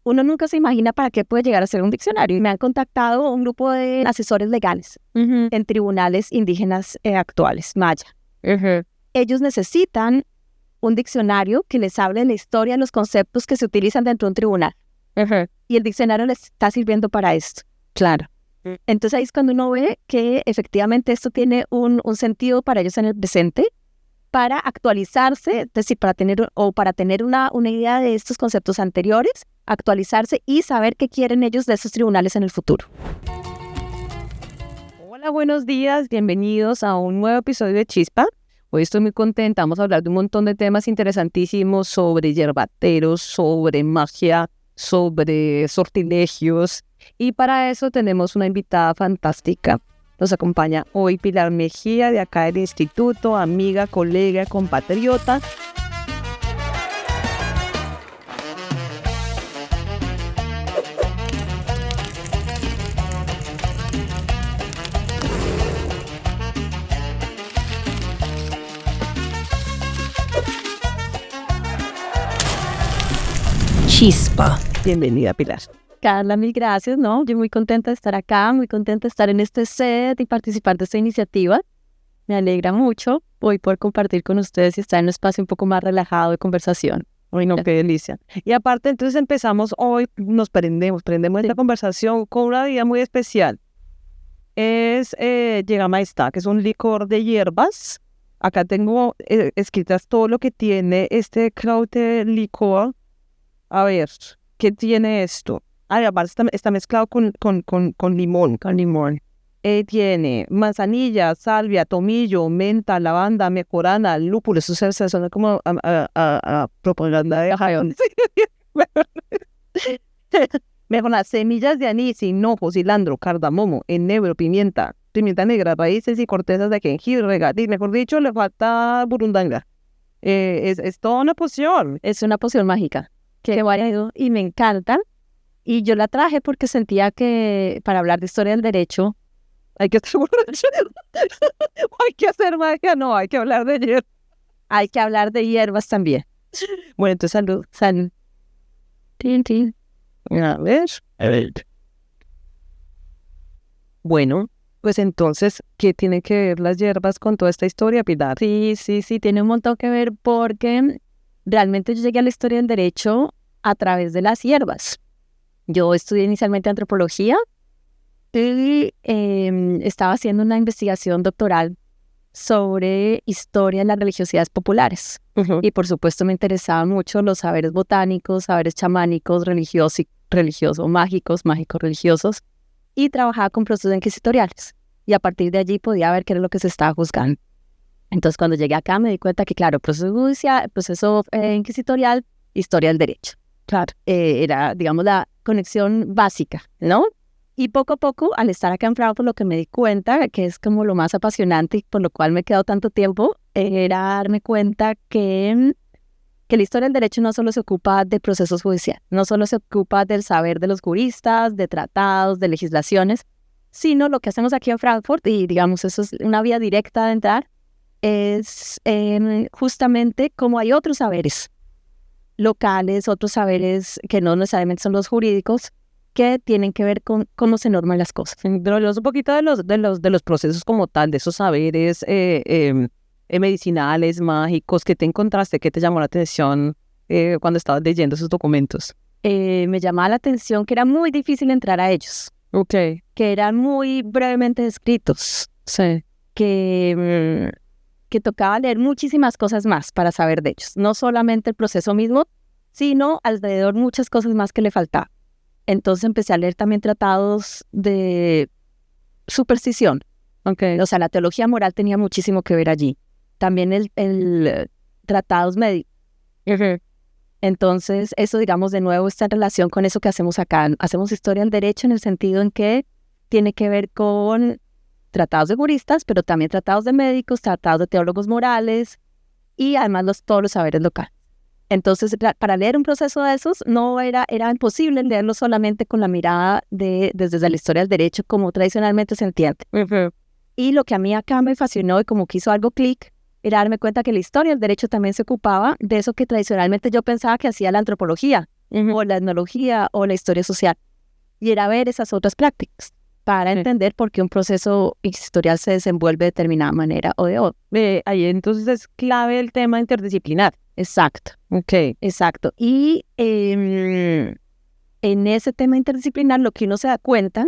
uno nunca se imagina para qué puede llegar a ser un diccionario. Y me han contactado un grupo de asesores legales en tribunales indígenas actuales, maya. Ellos necesitan un diccionario que les hable de la historia de los conceptos que se utilizan dentro de un tribunal. Y el diccionario les está sirviendo para esto. Claro. Entonces ahí es cuando uno ve que efectivamente esto tiene un sentido para ellos en el presente, para actualizarse, es decir, para tener una idea de estos conceptos anteriores, actualizarse y saber qué quieren ellos de esos tribunales en el futuro. Hola, buenos días, bienvenidos a un nuevo episodio de Chispa. Hoy estoy muy contenta, vamos a hablar de un montón de temas interesantísimos sobre yerbateros, sobre magia, sobre sortilegios, y para eso tenemos una invitada fantástica. Nos acompaña hoy Pilar Mejía, de acá del instituto, amiga, colega, compatriota. Chispa. Bienvenida, Pilar. Carla, mil gracias, ¿no? Yo muy contenta de estar acá, muy contenta de estar en este set y participar de esta iniciativa. Me alegra mucho hoy poder compartir con ustedes y estar en un espacio un poco más relajado de conversación. Uy, no, qué delicia. Y aparte, entonces empezamos hoy, nos prendemos esta conversación con una bebida muy especial. Es Jägermeister, que es un licor de hierbas. Acá tengo escritas todo lo que tiene este Kraute licor. A ver, ¿qué tiene esto? Aparte está mezclado con limón. Con limón. Tiene manzanilla, salvia, tomillo, menta, lavanda, mejorana, lúpulo. Eso se suena como a propaganda de jayón. Mejorana, semillas de anís, hinojo, cilantro, cardamomo, enebro, pimienta negra, raíces y cortezas de jengibre, regaliz. Mejor dicho, le falta burundanga. Es toda una poción. Es una poción mágica. Qué variado y me encanta. Y yo la traje porque sentía que para hablar de historia del derecho hay que estar borracho. Hay que hacer magia, no, hay que hablar de hierbas. Hay que hablar de hierbas también. Bueno, entonces salud. Salud. Tin, tin. A ver. Bueno, pues entonces, ¿qué tienen que ver las hierbas con toda esta historia, Pilar? Sí, tiene un montón que ver porque realmente yo llegué a la historia del derecho a través de las hierbas. Yo estudié inicialmente antropología y estaba haciendo una investigación doctoral sobre historia de las religiosidades populares. Y por supuesto me interesaban mucho los saberes botánicos, saberes chamánicos, religiosos, mágicos religiosos, y trabajaba con procesos inquisitoriales. Y a partir de allí podía ver qué era lo que se estaba juzgando. Entonces cuando llegué acá me di cuenta que, claro, proceso judicial, proceso inquisitorial, historia del derecho. Claro, era, digamos, la conexión básica, ¿no? Y poco a poco, al estar acá en Frankfurt, lo que me di cuenta, que es como lo más apasionante y por lo cual me he quedado tanto tiempo, era darme cuenta que la historia del derecho no solo se ocupa de procesos judiciales, no solo se ocupa del saber de los juristas, de tratados, de legislaciones, sino lo que hacemos aquí en Frankfurt, y digamos, eso es una vía directa de entrar, es justamente cómo hay otros saberes locales, otros saberes que no necesariamente son los jurídicos, que tienen que ver con cómo se norman las cosas. Pero hablamos un poquito de los procesos como tal, de esos saberes medicinales, mágicos, que te encontraste, que te llamó la atención cuando estabas leyendo esos documentos. Me llamaba la atención que era muy difícil entrar a ellos. Okay. Que eran muy brevemente descritos. Sí. Que tocaba leer muchísimas cosas más para saber de ellos. No solamente el proceso mismo, sino alrededor muchas cosas más que le faltaban. Entonces empecé a leer también tratados de superstición. Okay. O sea, la teología moral tenía muchísimo que ver allí. También el tratados médicos. Entonces, eso, digamos, de nuevo está en relación con eso que hacemos acá. Hacemos historia del derecho en el sentido en que tiene que ver con tratados de juristas, pero también tratados de médicos, tratados de teólogos morales y además todos los saberes locales. Entonces, para leer un proceso de esos, era imposible leerlo solamente con la mirada desde la historia del derecho como tradicionalmente se entiende. Y lo que a mí acá me fascinó y como que hizo algo clic, era darme cuenta que la historia del derecho también se ocupaba de eso que tradicionalmente yo pensaba que hacía la antropología. o la etnología, o la historia social. Y era ver esas otras prácticas para entender por qué un proceso historial se desenvuelve de determinada manera o de otra. Ahí entonces es clave el tema interdisciplinar. Exacto. Ok. Exacto. Y en ese tema interdisciplinar lo que uno se da cuenta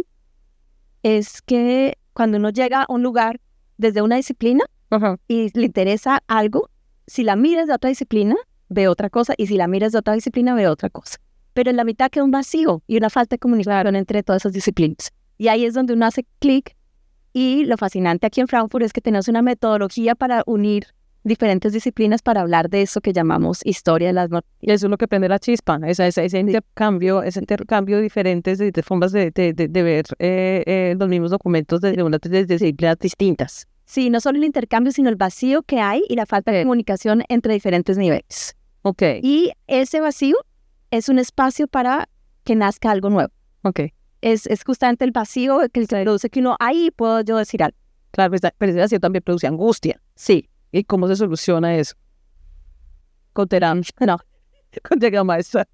es que cuando uno llega a un lugar desde una disciplina y le interesa algo, si la miras de otra disciplina, ve otra cosa, y si la miras de otra disciplina, ve otra cosa. Pero en la mitad queda un vacío y una falta de comunicación entre todas esas disciplinas. Y ahí es donde uno hace clic, y lo fascinante aquí en Frankfurt es que tenemos una metodología para unir diferentes disciplinas para hablar de eso que llamamos historia de las noticias. Y eso es lo que prende la chispa, ese intercambio de diferentes de formas de ver los mismos documentos desde disciplinas distintas. Sí, no solo el intercambio, sino el vacío que hay y la falta de comunicación entre diferentes niveles. Ok. Y ese vacío es un espacio para que nazca algo nuevo. Ok. Es justamente el vacío que se produce que uno, ahí puedo yo decir algo. Claro, pero ese vacío también produce angustia. Sí. ¿Y cómo se soluciona eso? Con terapia. No, con terapia maestra.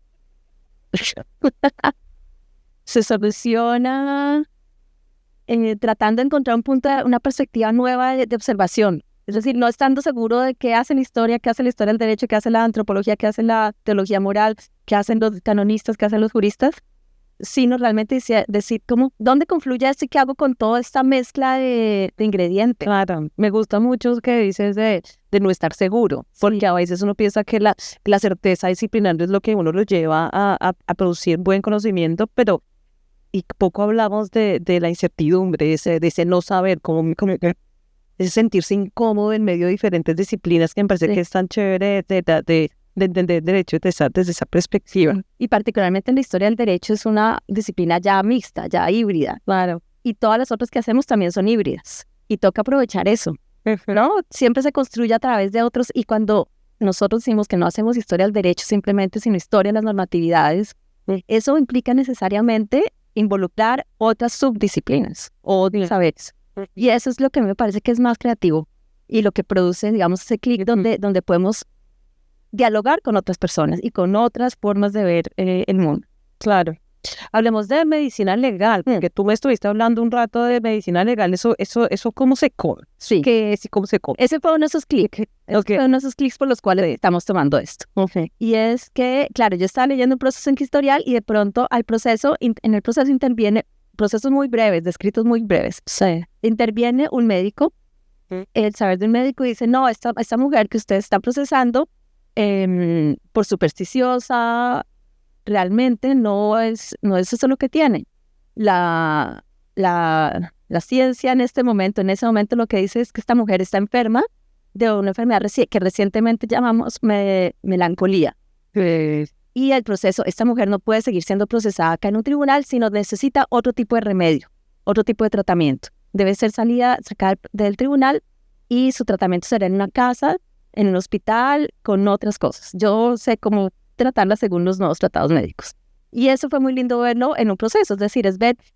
Se soluciona tratando de encontrar una perspectiva nueva de observación. Es decir, no estando seguro de qué hace la historia del derecho, qué hace la antropología, qué hace la teología moral, qué hacen los canonistas, qué hacen los juristas, sino realmente decir dónde confluye esto y qué hago con toda esta mezcla de ingredientes. Claro, me gusta mucho que dices de no estar seguro, porque a veces uno piensa que la certeza disciplinar es lo que uno lo lleva a producir buen conocimiento, pero y poco hablamos de la incertidumbre, de ese no saber, ese sentirse incómodo en medio de diferentes disciplinas, que me parece que es tan chévere de entender derecho desde esa perspectiva. Y particularmente en la historia del derecho es una disciplina ya mixta, ya híbrida. Claro. Y todas las otras que hacemos también son híbridas. Y toca aprovechar eso. ¿No? Siempre se construye a través de otros, y cuando nosotros decimos que no hacemos historia del derecho simplemente, sino historia de las normatividades, eso implica necesariamente involucrar otras subdisciplinas o saberes. Y eso es lo que me parece que es más creativo y lo que produce, digamos, ese clic donde podemos dialogar con otras personas y con otras formas de ver el mundo. Claro. Hablemos de medicina legal, porque tú me estuviste hablando un rato de medicina legal. Eso ¿cómo se come? Sí. ¿Qué es y cómo se come? Ese fue uno de esos clics. Fue uno de esos clics por los cuales estamos tomando esto. Okay. Y es que, claro, yo estaba leyendo un proceso inquisitorial y de pronto en el proceso interviene procesos muy breves, descritos muy breves. Sí. Interviene un médico, el saber de un médico, y dice, no, esta mujer que usted está procesando por supersticiosa, realmente no es eso lo que tiene. La ciencia en ese momento lo que dice es que esta mujer está enferma de una enfermedad que recientemente llamamos melancolía. Y el proceso, esta mujer no puede seguir siendo procesada acá en un tribunal, sino necesita otro tipo de remedio, otro tipo de tratamiento. Debe ser sacada del tribunal, y su tratamiento será en una casa, en un hospital, con otras cosas. Yo sé cómo tratarla según los nuevos tratados médicos. Y eso fue muy lindo verlo en un proceso, es decir,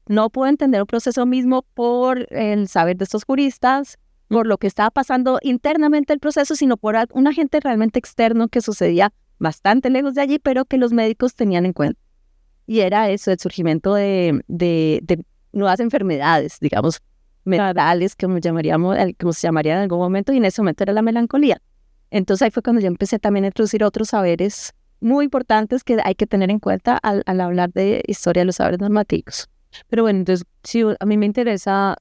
no puedo entender un proceso mismo por el saber de estos juristas, por lo que estaba pasando internamente el proceso, sino por un agente realmente externo que sucedía bastante lejos de allí, pero que los médicos tenían en cuenta. Y era eso, el surgimiento de nuevas enfermedades, digamos, mentales, como se llamaría en algún momento, y en ese momento era la melancolía. Entonces ahí fue cuando yo empecé también a introducir otros saberes muy importantes que hay que tener en cuenta al hablar de historia de los saberes normativos. Pero bueno, entonces, si a mí me interesa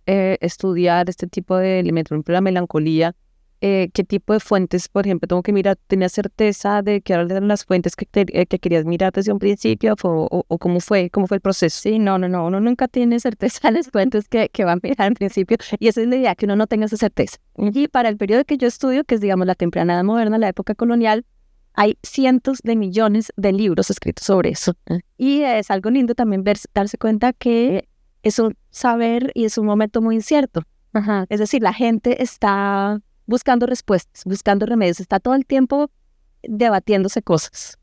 estudiar este tipo de elementos, por ejemplo, la melancolía, ¿qué tipo de fuentes, por ejemplo, tengo que mirar? ¿Tenías certeza de que eran las fuentes que querías mirar desde un principio o cómo fue el proceso? Sí, no, uno nunca tiene certeza de las fuentes que va a mirar en principio, y esa es la idea, que uno no tenga esa certeza. Y para el periodo que yo estudio, que es, digamos, la temprana edad moderna, la época colonial, hay cientos de millones de libros escritos sobre eso. Y es algo lindo también darse cuenta que es un saber y es un momento muy incierto. Es decir, la gente está buscando respuestas, buscando remedios, está todo el tiempo debatiéndose cosas.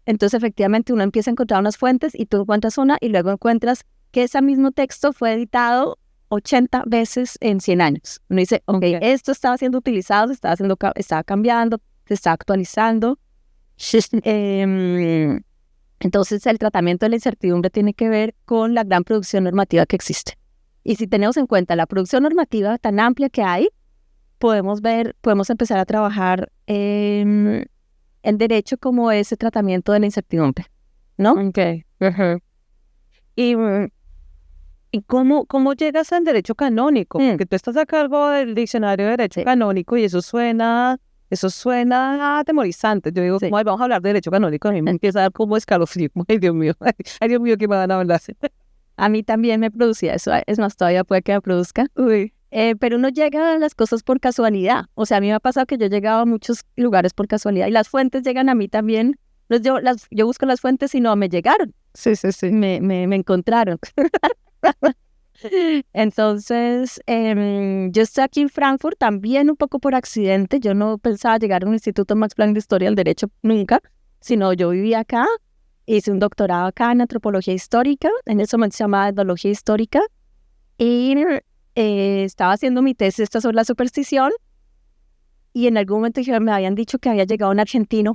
Entonces, efectivamente, uno empieza a encontrar unas fuentes y tú encuentras una, y luego encuentras que ese mismo texto fue editado 80 veces en 100 años. Uno dice, ok, esto estaba siendo utilizado, estaba cambiando, se está actualizando, Entonces, el tratamiento de la incertidumbre tiene que ver con la gran producción normativa que existe. Y si tenemos en cuenta la producción normativa tan amplia que hay, podemos empezar a trabajar en derecho como ese tratamiento de la incertidumbre, ¿no? Okay. ¿Y, y cómo llegas al derecho canónico? Porque tú estás a cargo del diccionario de derecho canónico y eso suena atemorizante. Yo digo, Sí. "Ay, vamos a hablar de derecho canónico". A mí me empieza a dar como escalofrío. Ay, Dios mío, ¿qué me van a hablar? A mí también me producía eso, es más, todavía puede que me produzca. Uy. Pero uno llega a las cosas por casualidad. O sea, a mí me ha pasado que yo he llegado a muchos lugares por casualidad y las fuentes llegan a mí también. Entonces yo busco las fuentes y no me llegaron. Sí. Me encontraron. Entonces, yo estoy aquí en Frankfurt también un poco por accidente. Yo no pensaba llegar a un instituto Max Planck de Historia del Derecho nunca, sino yo vivía acá, hice un doctorado acá en antropología histórica, en ese momento se llamaba etnología histórica, y estaba haciendo mi tesis esta sobre la superstición, y en algún momento me habían dicho que había llegado un argentino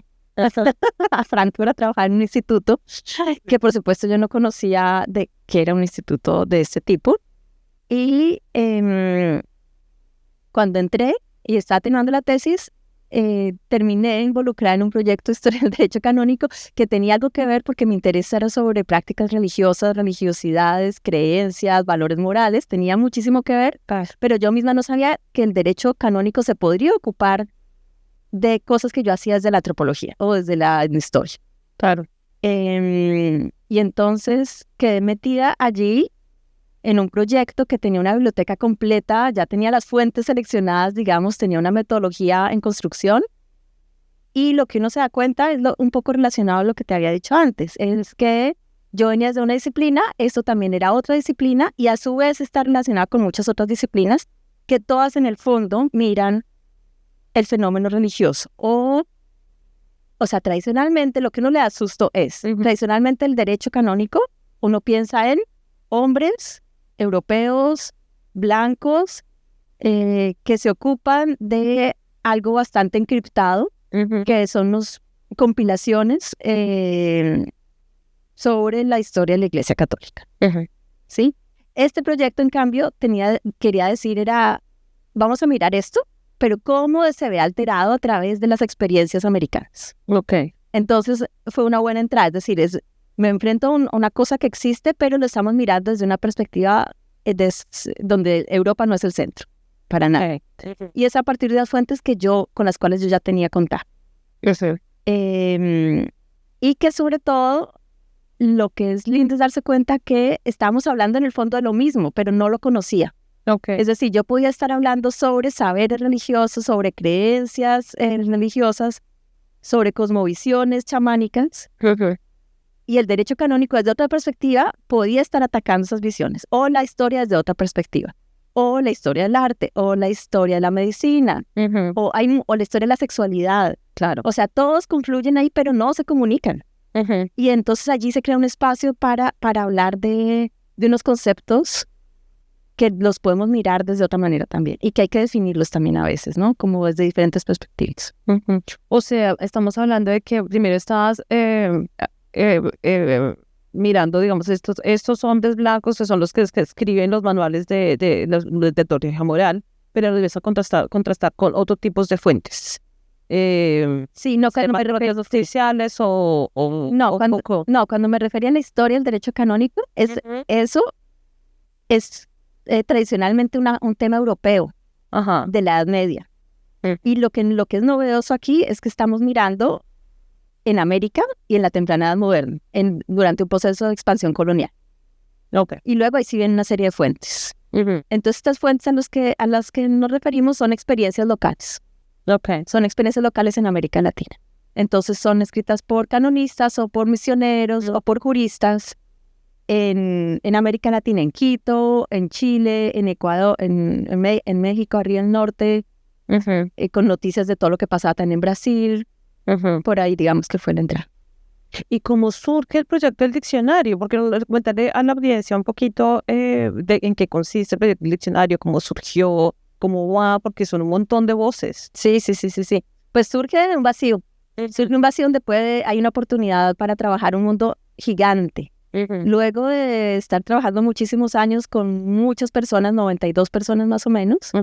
a Frankfurt a trabajar en un instituto que por supuesto yo no conocía de que era un instituto de este tipo. Y cuando entré y estaba terminando la tesis, terminé involucrada en un proyecto de historia del derecho canónico que tenía algo que ver porque mi interés era sobre prácticas religiosas, religiosidades, creencias, valores morales, tenía muchísimo que ver, pero yo misma no sabía que el derecho canónico se podría ocupar de cosas que yo hacía desde la antropología o desde la historia. Claro. Y entonces quedé metida allí en un proyecto que tenía una biblioteca completa, ya tenía las fuentes seleccionadas, digamos, tenía una metodología en construcción. Y lo que uno se da cuenta es un poco relacionado a lo que te había dicho antes, es que yo venía de una disciplina, esto también era otra disciplina, y a su vez está relacionado con muchas otras disciplinas que todas en el fondo miran el fenómeno religioso. O sea, tradicionalmente lo que uno le da susto es, tradicionalmente el derecho canónico, uno piensa en hombres europeos, blancos, que se ocupan de algo bastante encriptado, que son las compilaciones sobre la historia de la Iglesia Católica. ¿Sí? Este proyecto, en cambio, quería decir, vamos a mirar esto, pero cómo se ve alterado a través de las experiencias americanas. Entonces, fue una buena entrada, es decir, me enfrento a una cosa que existe, pero lo estamos mirando desde una perspectiva donde Europa no es el centro, para nada. Y es a partir de las fuentes con las cuales yo ya tenía contacto. Y que sobre todo, lo que es lindo es darse cuenta que estábamos hablando en el fondo de lo mismo, pero no lo conocía. Es decir, yo podía estar hablando sobre saberes religiosos, sobre creencias religiosas, sobre cosmovisiones chamánicas, y el derecho canónico desde otra perspectiva podía estar atacando esas visiones, o la historia desde otra perspectiva, o la historia del arte, o la historia de la medicina, o la historia de la sexualidad. Claro. O sea, todos confluyen ahí, pero no se comunican. Y entonces allí se crea un espacio para hablar de unos conceptos que los podemos mirar desde otra manera también, y que hay que definirlos también a veces, ¿no? Como desde diferentes perspectivas. O sea, estamos hablando de que primero estabas mirando, digamos, estos hombres blancos que son los que escriben los manuales de teoría moral, pero lo debes contrastar con otros tipos de fuentes. Sí, no, cuando me refería oficiales cuando me refería a la historia del derecho canónico, eso es tradicionalmente un tema europeo de la Edad Media. Y lo que es novedoso aquí es que estamos mirando en América y en la temprana Edad Moderna, durante un proceso de expansión colonial. Y luego ahí sí vienen una serie de fuentes. Entonces estas fuentes a las que nos referimos son experiencias locales. Son experiencias locales en América Latina. Entonces son escritas por canonistas o por misioneros o por juristas en América Latina, en Quito, en Chile, en Ecuador, en México, arriba en el norte, con noticias de todo lo que pasaba también en Brasil. Por ahí digamos que fue la entrada. ¿Y cómo surge el proyecto del diccionario? Porque cuéntale a la audiencia un poquito en qué consiste el proyecto del diccionario, cómo surgió, cómo va, porque son un montón de voces. Sí. Pues surge de un vacío. Surge un vacío donde hay una oportunidad para trabajar un mundo gigante. Luego de estar trabajando muchísimos años con muchas personas, 92 personas más o menos,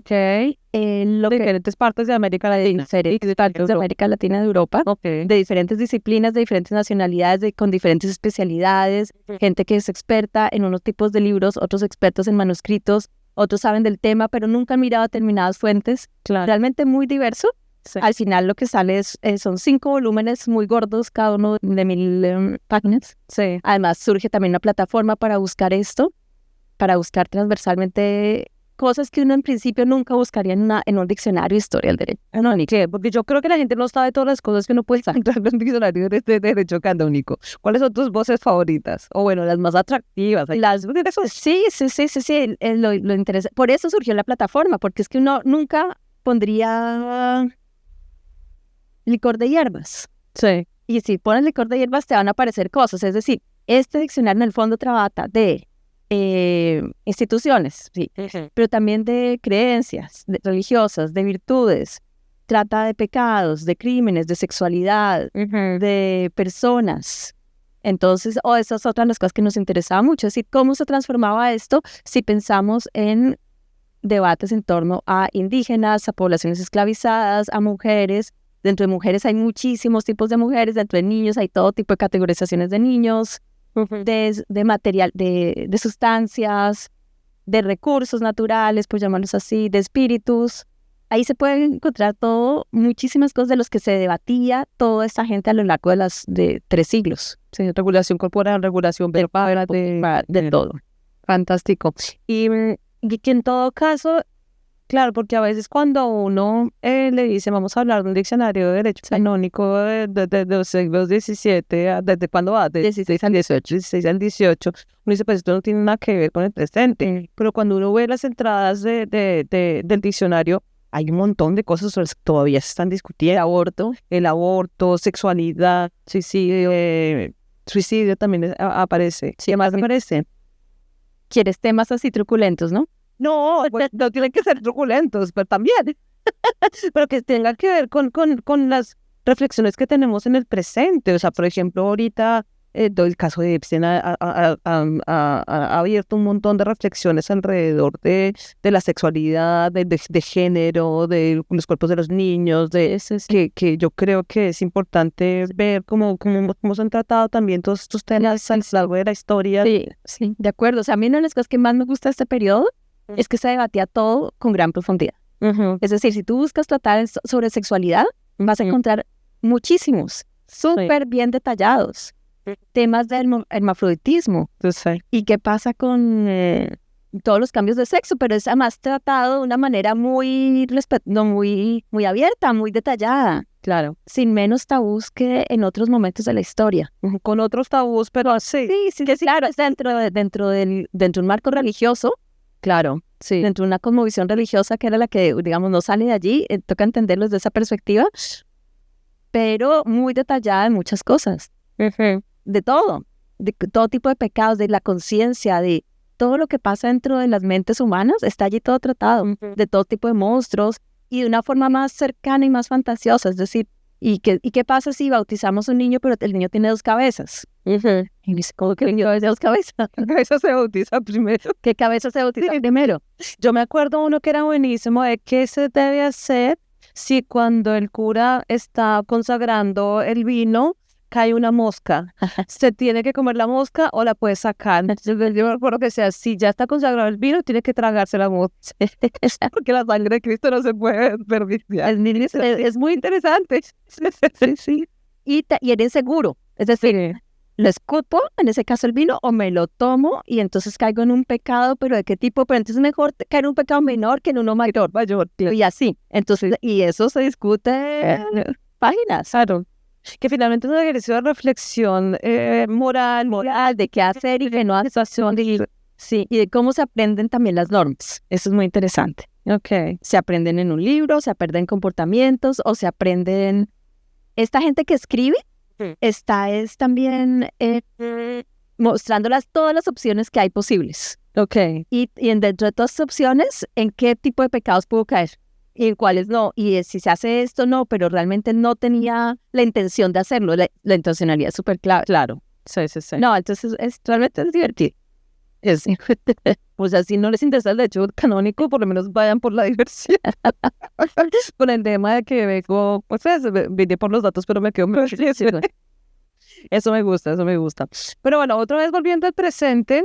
Diferentes partes de América Latina. Diferentes partes de América Latina, de Europa, de diferentes disciplinas, de diferentes nacionalidades, con diferentes especialidades, gente que es experta en unos tipos de libros, otros expertos en manuscritos, otros saben del tema, pero nunca han mirado determinadas fuentes. Realmente muy diverso. Sí. Al final lo que sale son 5 volúmenes muy gordos, cada uno de 1000 páginas. Sí. Además surge también una plataforma para buscar esto, para buscar transversalmente cosas que uno en principio nunca buscaría en un diccionario de historia del derecho canónico. Porque yo creo que la gente no sabe todas las cosas que uno puede encontrar en un diccionario de derecho canónico. ¿Cuáles son tus voces favoritas? O bueno, las más atractivas. Sí, lo interesante. Por eso surgió la plataforma, porque es que uno nunca pondría licor de hierbas. Sí. Y si pones licor de hierbas te van a aparecer cosas. Es decir, este diccionario en el fondo trata de instituciones, sí, pero también de creencias religiosas, de virtudes. Trata de pecados, de crímenes, de sexualidad, de personas. Entonces, esas otras las cosas que nos interesaba mucho. Es decir, cómo se transformaba esto si pensamos en debates en torno a indígenas, a poblaciones esclavizadas, a mujeres. Dentro de mujeres hay muchísimos tipos de mujeres, dentro de niños hay todo tipo de categorizaciones de niños, de material, de sustancias, de recursos naturales, por llamarlos así, de espíritus. Ahí se pueden encontrar muchísimas cosas de los que se debatía toda esta gente a lo largo de 3 siglos. Sí, regulación corporal, regulación verbal, de todo. Fantástico. Y que en todo caso, claro, porque a veces cuando uno le dice, vamos a hablar de un diccionario de derecho canónico de los siglos XVII, ¿desde cuándo va? De 16 al 18, 16 al 18, uno dice, pues esto no tiene nada que ver con el presente. Pero cuando uno ve las entradas del diccionario, hay un montón de cosas sobre las que todavía se están discutiendo. El aborto, sexualidad, suicidio también aparece. Sí, ¿Qué más aparece? ¿Quieres temas así truculentos, no? No, pues, no tienen que ser truculentos, pero también. Pero que tenga que ver con las reflexiones que tenemos en el presente. O sea, por ejemplo, ahorita todo el caso de Epstein ha abierto un montón de reflexiones alrededor de la sexualidad, de género, de los cuerpos de los niños, que yo creo que es importante ver cómo se han tratado también todos estos temas a lo largo de la historia. Sí, de acuerdo. O sea, a mí una de las cosas que más me gusta de este periodo es que se debatía todo con gran profundidad. Es decir, si tú buscas tratar sobre sexualidad, vas a encontrar muchísimos, súper bien detallados, temas del hermafroditismo. Y qué pasa con todos los cambios de sexo, pero es además tratado de una manera muy abierta, muy detallada. Claro. Sin menos tabús que en otros momentos de la historia. Con otros tabús, pero así. Sí, claro, es dentro de un marco religioso. Claro, sí. Dentro de una cosmovisión religiosa que era la que, digamos, no sale de allí, toca entenderlo desde esa perspectiva, pero muy detallada en muchas cosas. De todo tipo de pecados, de la conciencia, de todo lo que pasa dentro de las mentes humanas, está allí todo tratado, de todo tipo de monstruos, y de una forma más cercana y más fantasiosa. Es decir, ¿y qué pasa si bautizamos a un niño, pero el niño tiene 2 cabezas? Y dice, ¿cómo que el niño tiene 2 cabezas? ¿Qué cabeza se bautiza primero? ¿Qué cabeza se bautiza primero? Yo me acuerdo uno que era buenísimo de qué se debe hacer si cuando el cura está consagrando el vino cae una mosca. ¿Se tiene que comer la mosca o la puede sacar? Yo me acuerdo que sea, si ya está consagrado el vino, tiene que tragarse la mosca. Porque la sangre de Cristo no se puede desperdiciar. Es muy interesante. Sí. Y eres seguro. Es decir, ¿lo escupo, en ese caso el vino, o me lo tomo y entonces caigo en un pecado, pero de qué tipo? Pero entonces es mejor caer en un pecado menor que en uno mayor. Y así. Entonces, y eso se discute páginas. Claro. Que finalmente es un ejercicio de reflexión moral, de qué hacer y qué no hacer. Sí, y de cómo se aprenden también las normas. Eso es muy interesante. Se aprenden en un libro, se aprenden comportamientos, o se aprenden... Esta gente que escribe es también mostrándolas todas las opciones que hay posibles. Y dentro de todas las opciones, ¿en qué tipo de pecados puedo caer? y en cuáles no, y si se hace esto, no, pero realmente no tenía la intención de hacerlo, la intencionalidad es súper clave. Claro, sí. No, entonces realmente es divertido. Sí. O sea, si no les interesa el derecho canónico, por lo menos vayan por la diversión. Con el tema de que vengo, pues vine por los datos, pero me quedo muy Eso me gusta. Pero bueno, otra vez volviendo al presente,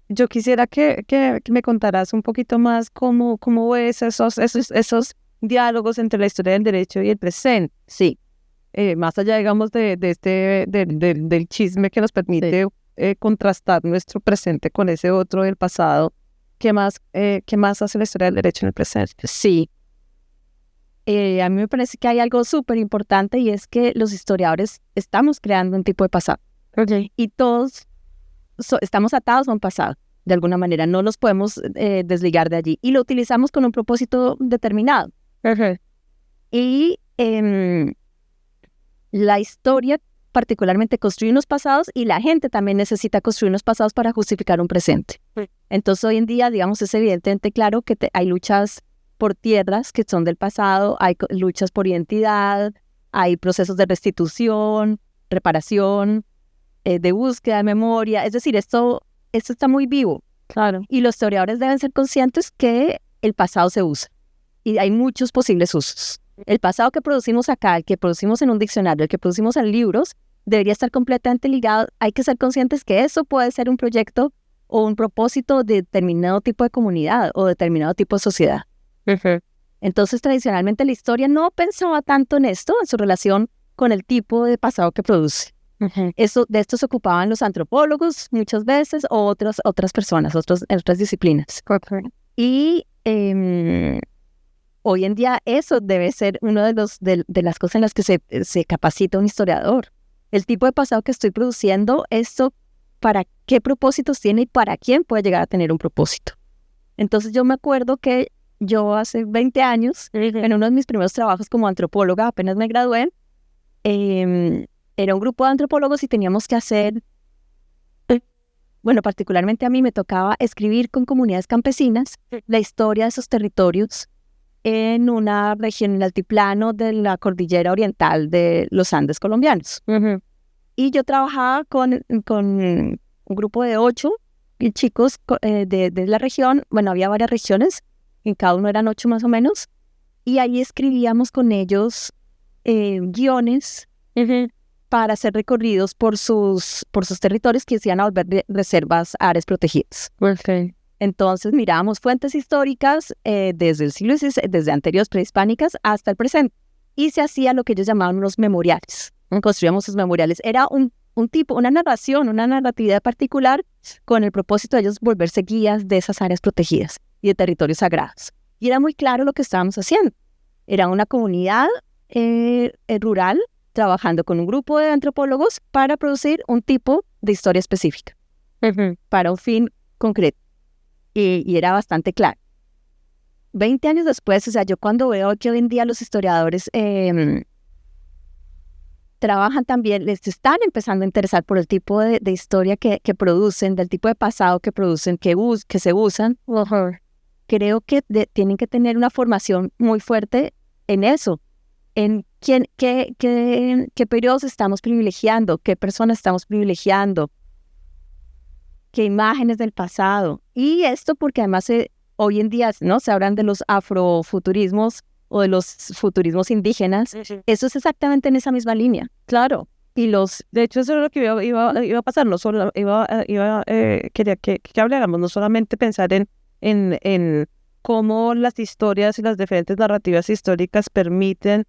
yo quisiera que me contaras un poquito más cómo ves esos diálogos entre la historia del derecho y el presente. Sí. Más allá, digamos, del chisme que nos permite contrastar nuestro presente con ese otro del pasado, ¿qué más hace la historia del derecho en el presente? Sí. A mí me parece que hay algo súper importante y es que los historiadores estamos creando un tipo de pasado. Okay. Y todos estamos atados a un pasado, de alguna manera. No nos podemos desligar de allí. Y lo utilizamos con un propósito determinado. Okay. Y la historia particularmente construye unos pasados y la gente también necesita construir unos pasados para justificar un presente. Sí. Entonces hoy en día, digamos, es evidentemente claro que hay luchas por tierras que son del pasado, hay luchas por identidad, hay procesos de restitución, reparación, de búsqueda de memoria. Es decir, esto está muy vivo. Claro. Y los historiadores deben ser conscientes que el pasado se usa y hay muchos posibles usos. El pasado que producimos acá, el que producimos en un diccionario, el que producimos en libros, debería estar completamente ligado. Hay que ser conscientes que eso puede ser un proyecto o un propósito de determinado tipo de comunidad o determinado tipo de sociedad. Uh-huh. Entonces, tradicionalmente la historia no pensaba tanto en esto, en su relación con el tipo de pasado que produce. Uh-huh. De esto se ocupaban los antropólogos muchas veces o otras personas, otras disciplinas. Okay. Y hoy en día eso debe ser uno de las cosas en las que se capacita un historiador. El tipo de pasado que estoy produciendo, esto, ¿para qué propósitos tiene y para quién puede llegar a tener un propósito? Entonces yo me acuerdo que yo hace 20 años, en uno de mis primeros trabajos como antropóloga, apenas me gradué, era un grupo de antropólogos y teníamos que hacer, bueno, particularmente a mí me tocaba escribir con comunidades campesinas la historia de esos territorios en una región, en el altiplano de la cordillera oriental de los Andes colombianos. Uh-huh. Y yo trabajaba con un grupo de 8 chicos de la región. Bueno, había varias regiones, en cada uno eran 8 más o menos, y ahí escribíamos con ellos guiones Uh-huh. para hacer recorridos por sus territorios que se iban a volver reservas, áreas protegidas. Okay. Entonces mirábamos fuentes históricas desde el siglo XVI, desde anteriores prehispánicas hasta el presente, y se hacía lo que ellos llamaban unos memoriales. Construíamos sus memoriales. Era un tipo, una narración, una narratividad particular con el propósito de ellos volverse guías de esas áreas protegidas y de territorios sagrados. Y era muy claro lo que estábamos haciendo. Era una comunidad rural trabajando con un grupo de antropólogos para producir un tipo de historia específica, Uh-huh. para un fin concreto. Y era bastante claro. 20 años después, o sea, yo cuando veo que hoy en día los historiadores trabajan también, les están empezando a interesar por el tipo de historia que producen, del tipo de pasado que producen, que se usan, creo que tienen que tener una formación muy fuerte en eso, en qué periodos estamos privilegiando, qué personas estamos privilegiando, qué imágenes del pasado. Y esto porque además hoy en día, ¿no?, se hablan de los afrofuturismos o de los futurismos indígenas. Uh-huh. Eso es exactamente en esa misma línea. Claro. Y de hecho, eso es lo que iba a pasar. No solo quería que habláramos, no solamente pensar en cómo las historias y las diferentes narrativas históricas permiten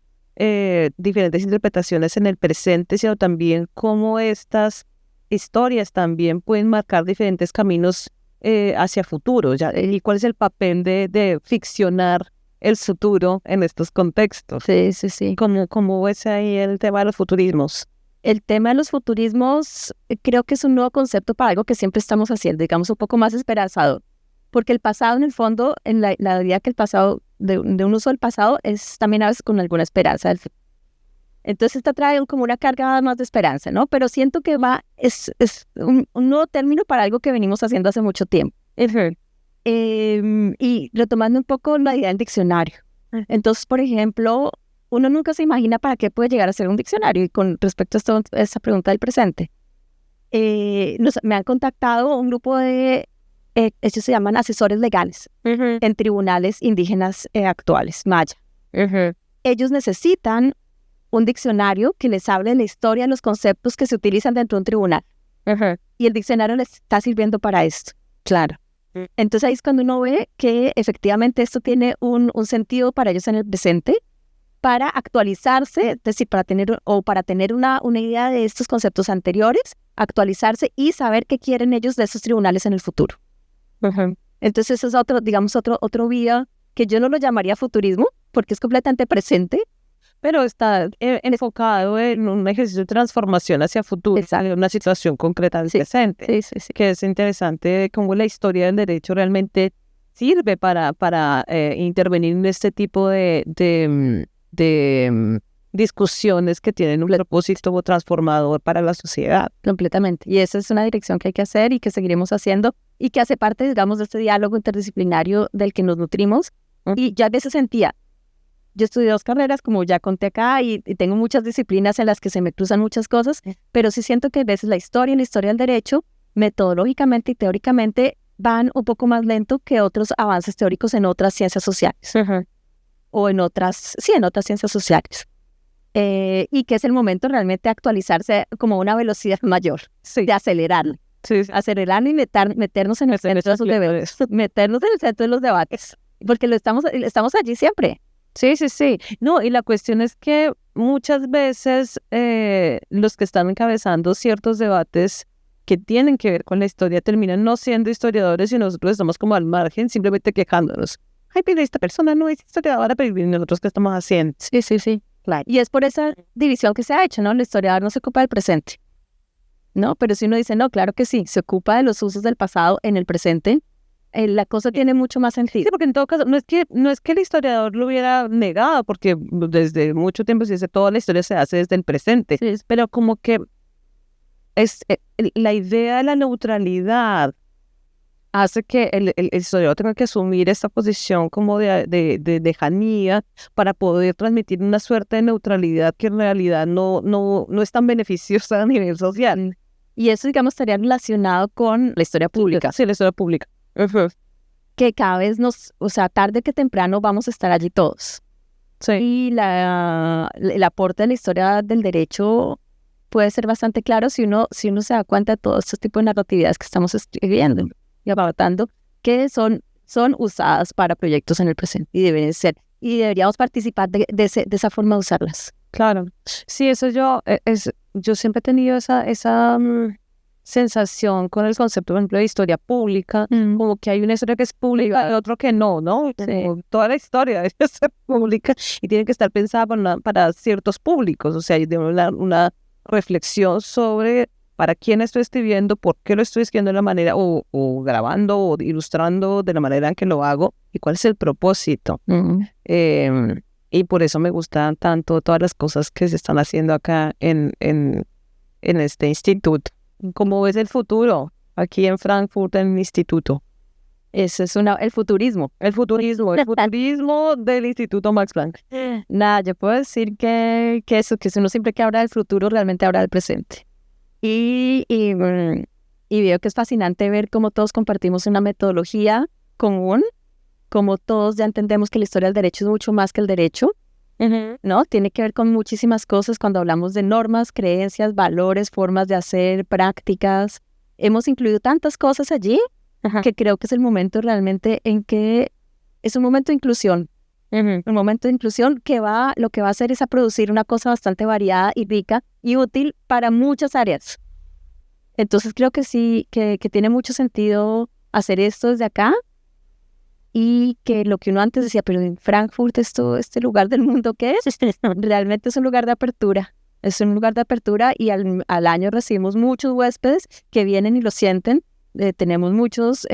diferentes interpretaciones en el presente, sino también cómo estas historias también pueden marcar diferentes caminos hacia futuro, y cuál es el papel de ficcionar el futuro en estos contextos. Sí. ¿Cómo ves ahí el tema de los futurismos? El tema de los futurismos creo que es un nuevo concepto para algo que siempre estamos haciendo, digamos, un poco más esperanzador, porque el pasado, en el fondo, en la idea que el pasado, de un uso del pasado, es también a veces con alguna esperanza del futuro. Entonces esta trae como una carga más de esperanza, ¿no? Pero siento que es un nuevo término para algo que venimos haciendo hace mucho tiempo. Uh-huh. Y retomando un poco la idea del diccionario. Entonces, por ejemplo, uno nunca se imagina para qué puede llegar a ser un diccionario. Y con respecto a esta pregunta del presente, me han contactado un grupo de, ellos se llaman asesores legales en tribunales indígenas actuales, maya. Ellos necesitan un diccionario que les hable de la historia de los conceptos que se utilizan dentro de un tribunal. Y el diccionario les está sirviendo para esto. Claro. Entonces ahí es cuando uno ve que efectivamente esto tiene un sentido para ellos en el presente, para actualizarse, es decir, para tener una idea de estos conceptos anteriores, actualizarse y saber qué quieren ellos de esos tribunales en el futuro. Entonces eso es otro vía que yo no lo llamaría futurismo, porque es completamente presente, pero está enfocado en un ejercicio de transformación hacia futuro, en una situación concreta del presente, sí. Que es interesante cómo la historia del derecho realmente sirve para intervenir en este tipo de discusiones que tienen un propósito transformador para la sociedad. Completamente. Y esa es una dirección que hay que hacer y que seguiremos haciendo y que hace parte, digamos, de este diálogo interdisciplinario del que nos nutrimos. Y yo a veces sentía, yo estudié 2 carreras, como ya conté acá, y tengo muchas disciplinas en las que se me cruzan muchas cosas, pero sí siento que a veces la historia del derecho, metodológicamente y teóricamente, van un poco más lento que otros avances teóricos en otras ciencias sociales. O en otras ciencias sociales. Y que es el momento realmente de actualizarse como a una velocidad mayor, de acelerarlo. Acelerarlo y meternos en el centro de sus deberes, meternos en el centro de los debates, porque estamos allí siempre. Sí. No, y la cuestión es que muchas veces los que están encabezando ciertos debates que tienen que ver con la historia terminan no siendo historiadores y nosotros estamos como al margen, simplemente quejándonos. Ay, pero esta persona no es historiadora, pero nosotros ¿qué estamos haciendo? Sí. Claro. Y es por esa división que se ha hecho, ¿no? El historiador no se ocupa del presente, ¿no? Pero si uno dice, no, claro que sí, se ocupa de los usos del pasado en el presente, la cosa tiene mucho más sentido. Sí, porque en todo caso, no es que el historiador lo hubiera negado, porque desde mucho tiempo se dice toda la historia se hace desde el presente, pero como que es la idea de la neutralidad hace que el historiador tenga que asumir esta posición como de lejanía para poder transmitir una suerte de neutralidad que en realidad no es tan beneficiosa a nivel social. Y eso, digamos, estaría relacionado con la historia pública. Sí, la historia pública. Que cada vez tarde que temprano vamos a estar allí todos. Sí. Y el aporte de la historia del derecho puede ser bastante claro si uno se da cuenta de todos estos tipos de narratividades que estamos escribiendo y abarcando, que son usadas para proyectos en el presente y deben ser, y deberíamos participar de esa forma de usarlas. Claro. Sí, eso yo siempre he tenido esa sensación con el concepto, por ejemplo, de historia pública, como que hay una historia que es pública y otro que no. Toda la historia debe ser pública y tiene que estar pensada para ciertos públicos, o sea, hay una reflexión sobre para quién estoy escribiendo, por qué lo estoy escribiendo de la manera, o grabando, o ilustrando de la manera en que lo hago, y cuál es el propósito. Y por eso me gustan tanto todas las cosas que se están haciendo acá en este instituto. ¿Cómo ves el futuro aquí en Frankfurt, en el instituto? Eso es el futurismo. El futurismo del Instituto Max Planck. Nada, yo puedo decir que uno siempre que habla del futuro, realmente habla del presente. Y veo que es fascinante ver cómo todos compartimos una metodología común, cómo todos ya entendemos que la historia del derecho es mucho más que el derecho, ¿no? Tiene que ver con muchísimas cosas cuando hablamos de normas, creencias, valores, formas de hacer, prácticas. Hemos incluido tantas cosas allí que creo que es el momento realmente en que es un momento de inclusión. Un momento de inclusión que lo que va a hacer es a producir una cosa bastante variada y rica y útil para muchas áreas. Entonces creo que sí, que tiene mucho sentido hacer esto desde acá y que lo que uno antes decía, pero en Frankfurt, este lugar del mundo, ¿qué es? Realmente es un lugar de apertura. Es un lugar de apertura y al año recibimos muchos huéspedes que vienen y lo sienten. Tenemos muchos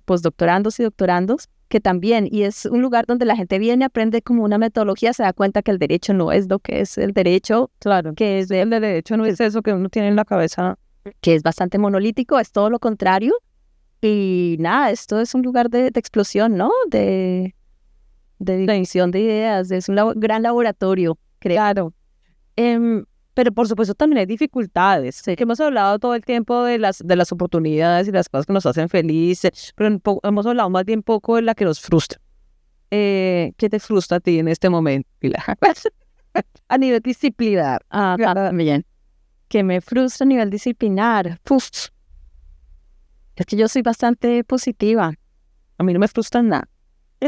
postdoctorandos y doctorandos que también, y es un lugar donde la gente viene, aprende como una metodología, se da cuenta que el derecho no es lo que es el derecho, claro, que es el derecho no es eso que uno tiene en la cabeza, que es bastante monolítico, es todo lo contrario, y nada, esto es un lugar de explosión, ¿no? De de división de ideas, es un gran laboratorio, creo. Claro. Pero por supuesto también hay dificultades. Sí. Que hemos hablado todo el tiempo de las oportunidades y las cosas que nos hacen felices, pero hemos hablado más bien poco de la que nos frustra. ¿Qué te frustra a ti en este momento, Pilar? A nivel disciplinar. También. Que me frustra a nivel disciplinar. Uf. Es que yo soy bastante positiva. A mí no me frustra nada.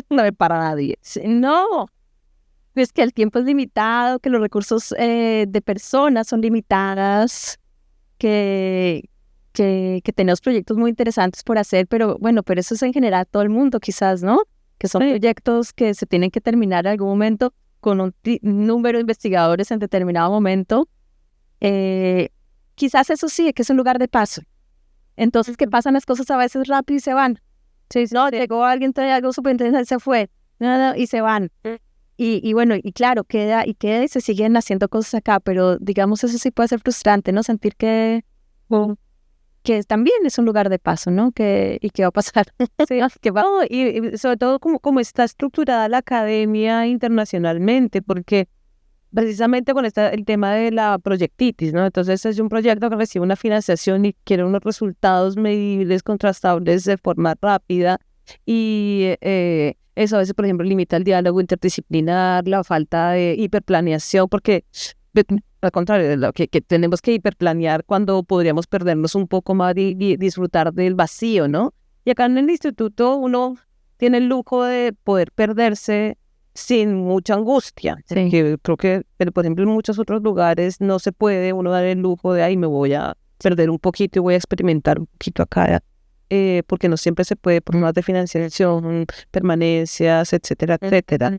No me para nadie. No. Es que el tiempo es limitado, que los recursos de personas son limitadas, que tenemos proyectos muy interesantes por hacer, pero bueno, pero eso es en general todo el mundo quizás, ¿no? Que son proyectos que se tienen que terminar en algún momento con un número de investigadores en determinado momento. Quizás eso sí, que es un lugar de paso. Entonces, que pasan las cosas a veces rápido y se van. Sí, no, llegó alguien, trae algo súper interesante, se fue, y se van. Y bueno, y claro, queda y se siguen haciendo cosas acá, pero digamos eso sí puede ser frustrante, ¿no? Sentir que también es un lugar de paso, ¿no? Y que va a pasar. Sí, que va. No, y sobre todo como está estructurada la academia internacionalmente, porque precisamente con el tema de la proyectitis, ¿no? Entonces es un proyecto que recibe una financiación y quiere unos resultados medibles, contrastables de forma rápida, y eso a veces, por ejemplo, limita el diálogo interdisciplinar, la falta de hiperplaneación, porque al contrario, que tenemos que hiperplanear cuando podríamos perdernos un poco más y disfrutar del vacío, ¿no? Y acá en el instituto uno tiene el lujo de poder perderse sin mucha angustia. Sí. Que creo que, pero por ejemplo, en muchos otros lugares no se puede uno dar el lujo de, me voy a perder un poquito y voy a experimentar un poquito acá, porque no siempre se puede por más de financiación, permanencias, etcétera, etcétera.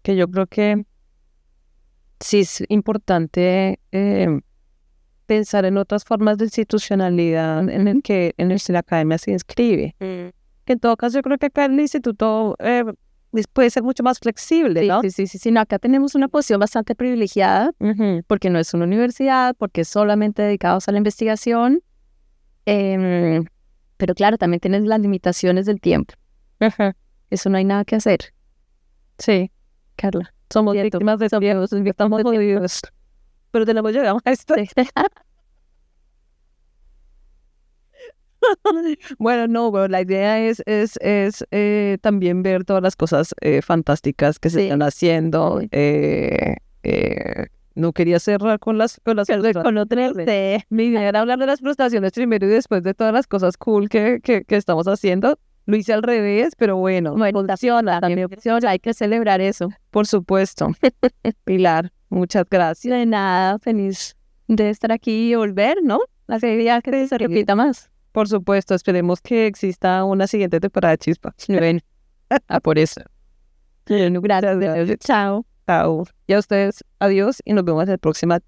Que yo creo que sí es importante pensar en otras formas de institucionalidad en el que la academia se inscribe. Que en todo caso yo creo que acá en el instituto puede ser mucho más flexible, ¿no? Sí. No, acá tenemos una posición bastante privilegiada, porque no es una universidad, porque es solamente dedicados a la investigación, pero claro, también tienes las limitaciones del tiempo. Eso no hay nada que hacer. Sí, Carla. somos víctimas de tiempos, estamos jodidos. Pero tenemos que llegar a esto. Bueno, no, pero la idea es también ver todas las cosas fantásticas que se están haciendo. No quería cerrar con las mi idea era hablar de las frustraciones primero y después de todas las cosas cool que estamos haciendo. Lo hice al revés, pero bueno. Funciona, hay que celebrar eso. Por supuesto. Pilar, muchas gracias. De nada, feliz de estar aquí y volver, ¿no? La serie que se repita más. Por supuesto, esperemos que exista una siguiente temporada de Chispa. Ven, por eso. Gracias. Chao. Chao. Y a ustedes, adiós y nos vemos en el próximo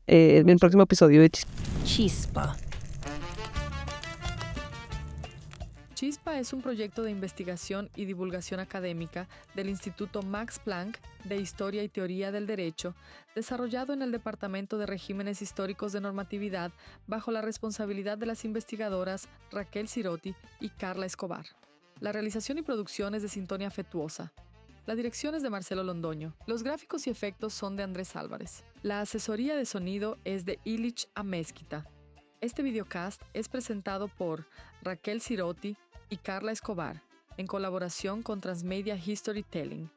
episodio de Chispa. Chispa es un proyecto de investigación y divulgación académica del Instituto Max Planck de Historia y Teoría del Derecho, desarrollado en el Departamento de Regímenes Históricos de Normatividad bajo la responsabilidad de las investigadoras Raquel Sirotti y Carla Escobar. La realización y producción es de Sintonía Afectuosa. La dirección es de Marcelo Londoño. Los gráficos y efectos son de Andrés Álvarez. La asesoría de sonido es de Ilich Amezquita. Este videocast es presentado por Raquel Sirotti y Carla Escobar, en colaboración con Transmedia Historytelling.